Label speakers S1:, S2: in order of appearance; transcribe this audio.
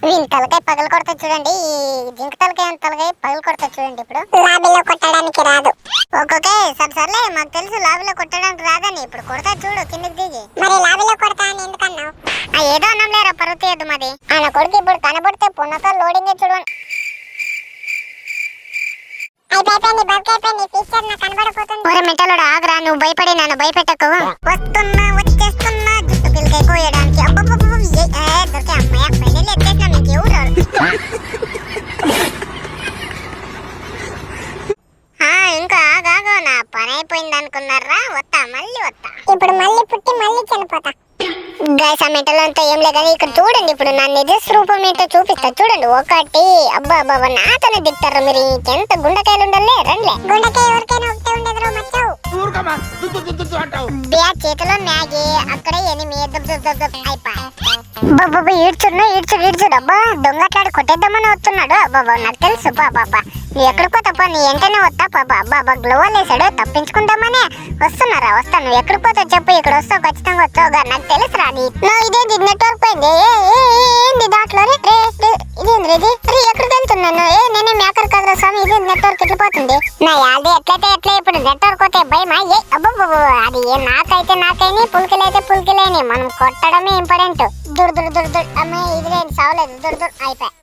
S1: వీని తలకాయ పగలు కొడతా చూడండి. ఈ జింక తలకాయ పగలు కొడతా చూడండి. ఇప్పుడు
S2: లాబీలో కొట్టడానికి రాదు.
S1: ఓకే సర్లే, మాకు తెలుసు లాబీలో కొట్టడానికి రాదని. ఇప్పుడు కొడతా చూడు కిందకి దిగి.
S2: మరి లాబీలో కొడతా అని ఎందుకన్నావు?
S1: ఏదో అన్నం లేరా పర్వతి ఏదో మాది. ఆయన కొడుకు ఇప్పుడు కనబడితే పున్నతో లోడింగ్ చూడండి.
S2: అయిపోయింది, బర్క్ అయిపోయింది. ఫీచర్ నాకు కనబడపోతుంది.
S1: ఒరే మెంటలోడు ఆగరా, నువ్వు భయపడి నన్ను భయపెట్టకు. వచ్చేస్తున్నా జుట్టు పిల్లకాయ కోయడానికి. దొరికే అమ్మాయి పెళ్ళి ఎత్తేసినా మీకు ఎవరు ఇంకా ఆగాగో, నా పని అయిపోయింది అనుకున్నారా? వస్తా మళ్ళీ వస్తా.
S2: ఇప్పుడు మళ్ళీ పుట్టి మళ్ళీ చనిపోతా.
S1: గైస్ ఆ మెంటలంతా ఏం లేదు కానీ ఇక్కడ చూడండి. ఇప్పుడు నా నిజ రూపం ఏంటో చూపిస్తా చూడండి. ఒకటి అబ్బా అబ్బా నాతోనే దిక్తారు మీరు. ఇంకెంత గుండెకాయలు ఉండాలి రండిలే.
S2: గుండెకాయ ఎవరికైనా ఒకటే ఉండదు మచ్చావు.
S1: బ్యా చేతిలో మ్యాగీ, అక్కడే ఎనిమి అయిపోయి ఈడ్చుడు. అబ్బా దొంగట్లాడు కొట్టేద్దామని వస్తున్నాడు. అబ్బాబా నాకు తెలుసు పాప. నువ్వు ఎక్కడికి పోతాపా? నీ వెంటనే వస్తా పాప. అబ్బాబా గ్లోవల్ వేసాడు, తప్పించుకుందామని వస్తున్నారా? వస్తా. నువ్వు ఎక్కడికి పోతావు చెప్పు. ఇక్కడ వస్తావు, ఖచ్చితంగా వస్తావుగా. నాకు తెలుసు రాని. ఇదేంటి నెట్వర్క్ పోయింది? ఏంది దాంట్లో? ఇదేంద్రీ ఇది? ఎక్కడికి వెళ్తున్నాను? నేనే మేకర్ కదరా స్వామి. ఇది నెట్వర్క్ ఎట్లా పోతుంది? నా యాది ఎట్లయితే ఎట్లా. ఇప్పుడు నెట్వర్క్ పోతే భయమా? అబ్బో అది నాకైతే పుల్కిలైతే మనం కొట్టడమే ఇంపార్టెంట్. దుర్ అమ్మాయి ఇది లేదు సావలేదు. అయిపోయి